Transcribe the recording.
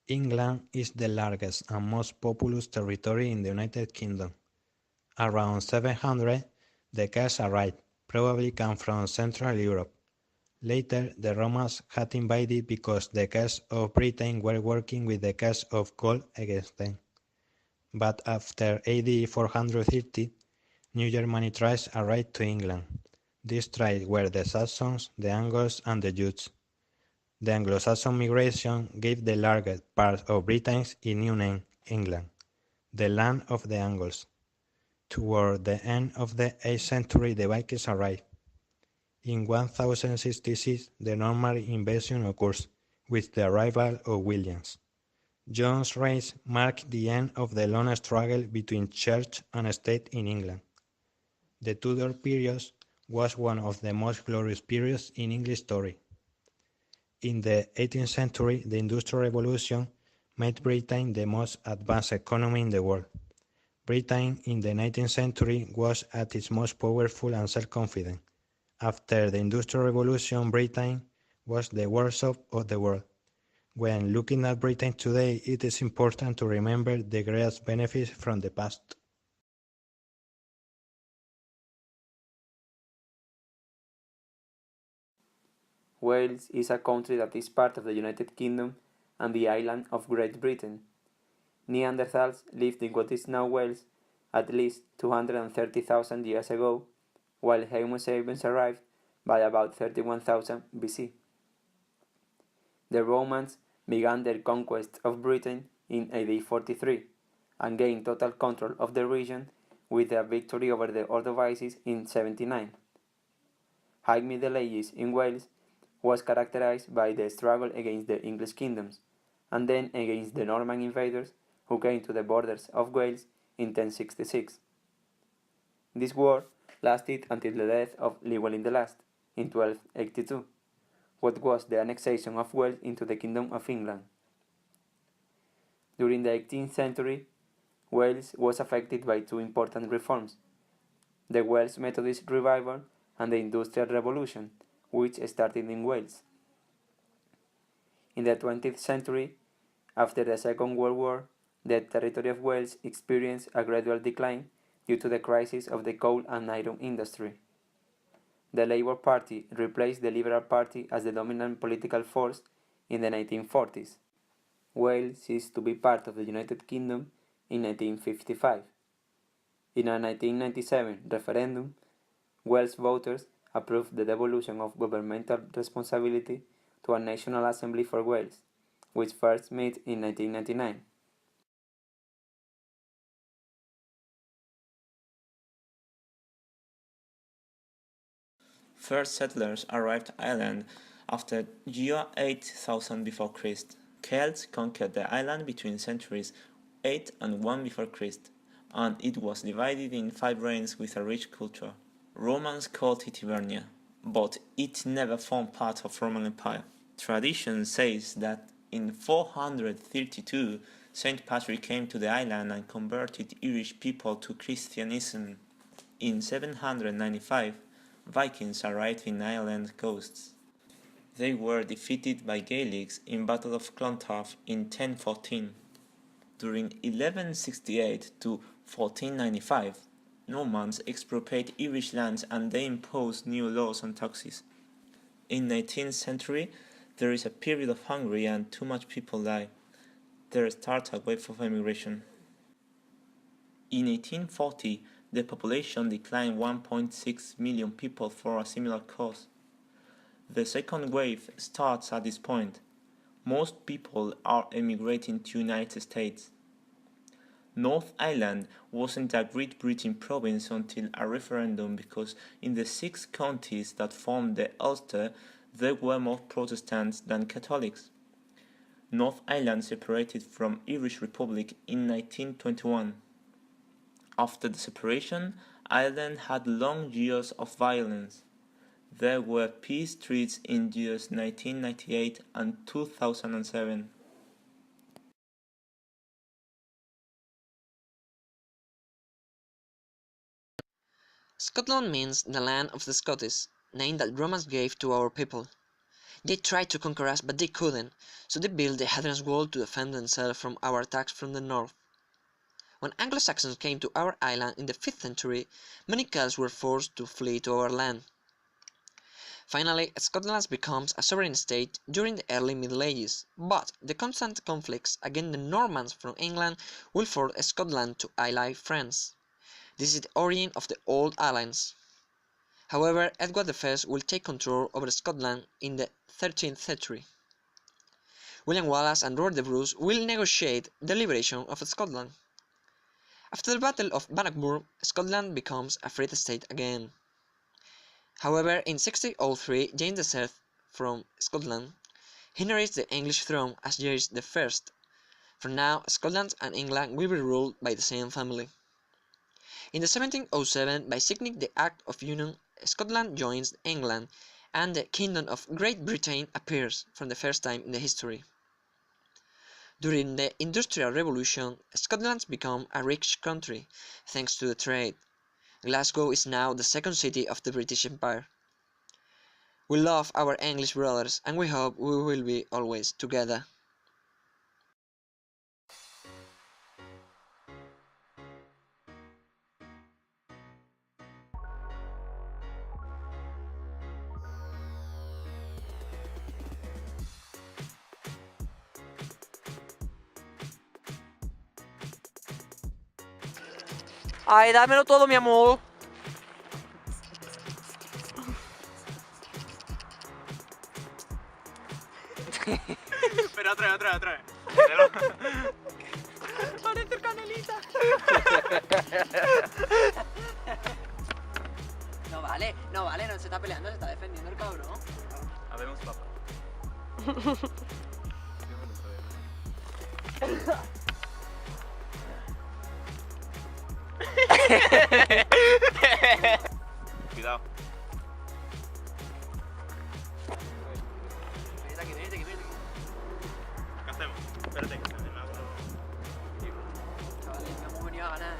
England is the largest and most populous territory in the United Kingdom. Around 700, the Celts arrived, probably came from Central Europe. Later, the Romans had invaded because the Celts of Britain were working with the Celts of Gaul against them. But after AD 430, New Germanic tribes arrived to England. These tribes were the Saxons, the Angles, and the Jutes. The Anglo-Saxon migration gave the largest part of Britain a new name, England, the land of the Angles. Toward the end of the 8th century, the Vikings arrived. In 1066, the Norman invasion occurs, with the arrival of Williams. John's reign marked the end of the long struggle between church and state in England. The Tudor period was one of the most glorious periods in English history. In the 18th century, the Industrial Revolution made Britain the most advanced economy in the world. Britain in the 19th century was at its most powerful and self-confident. After the Industrial Revolution, Britain was the workshop of the world. When looking at Britain today, it is important to remember the great benefits from the past. Wales is a country that is part of the United Kingdom and the island of Great Britain. Neanderthals lived in what is now Wales at least 230,000 years ago, while Homo sapiens arrived by about 31,000 BC. The Romans began their conquest of Britain in AD 43 and gained total control of the region with their victory over the Ordovices in 79. High Middle Ages in Wales was characterized by the struggle against the English kingdoms and then against the Norman invaders who came to the borders of Wales in 1066. This war lasted until the death of Llywelyn the Last in 1282, what was the annexation of Wales into the Kingdom of England. During the 18th century, Wales was affected by two important reforms: the Welsh Methodist Revival and the Industrial Revolution, which started in Wales. In the 20th century, after the Second World War, the territory of Wales experienced a gradual decline due to the crisis of the coal and iron industry. The Labour Party replaced the Liberal Party as the dominant political force in the 1940s. Wales ceased to be part of the United Kingdom in 1955. In a 1997 referendum, Welsh voters approved the devolution of governmental responsibility to a National Assembly for Wales, which first met in 1999. First settlers arrived Ireland after year 8000 before Christ. Celts conquered the island between centuries 8 and 1 before Christ, and it was divided in 5 reigns with a rich culture. Romans called it Hibernia, but it never formed part of Roman Empire. Tradition says that in 432 Saint Patrick came to the island and converted Irish people to Christianism. In 795, Vikings arrived in Ireland coasts. They were defeated by Gaelics in Battle of Clontarf in 1014. During 1168 to 1495, Normans expropriated Irish lands and they imposed new laws and taxes. In the 19th century, there is a period of hunger and too much people die. There starts a wave of emigration. In 1840, the population declined 1.6 million people for a similar cause. The second wave starts at this point. Most people are emigrating to United States. North Ireland wasn't a Great Britain province until a referendum because in the 6 counties that formed the Ulster there were more Protestants than Catholics. North Ireland separated from Irish Republic in 1921. After the separation, Ireland had long years of violence. There were peace treaties in years 1998 and 2007. Scotland means the land of the Scottish, name that Romans gave to our people. They tried to conquer us, but they couldn't, so they built the Hadrian's Wall to defend themselves from our attacks from the north. When Anglo-Saxons came to our island in the 5th century, many Celts were forced to flee to our land. Finally, Scotland becomes a sovereign state during the early Middle Ages, but the constant conflicts against the Normans from England will force Scotland to ally France. This is the origin of the Old Alliance. However, Edward I will take control over Scotland in the 13th century. William Wallace and Robert the Bruce will negotiate the liberation of Scotland. After the Battle of Bannockburn, Scotland becomes a free state again. However, in 1603, James III from Scotland inherits the English throne as James I. From now, Scotland and England will be ruled by the same family. In the 1707, by signing the Act of Union, Scotland joins England, and the Kingdom of Great Britain appears for the first time in the history. During the Industrial Revolution, Scotland became a rich country, thanks to the trade. Glasgow is now the second city of the British Empire. We love our English brothers, and we hope we will be always together. Ay, dámelo todo, mi amor. Pero otra vez. Parece el Canelita. No vale, no se está peleando, se está defendiendo el cabrón. Habemos papá. Cuidado. Venite aquí. ¿Qué hacemos? Espérate, que se me ha Chavales, que hemos venido a ganar,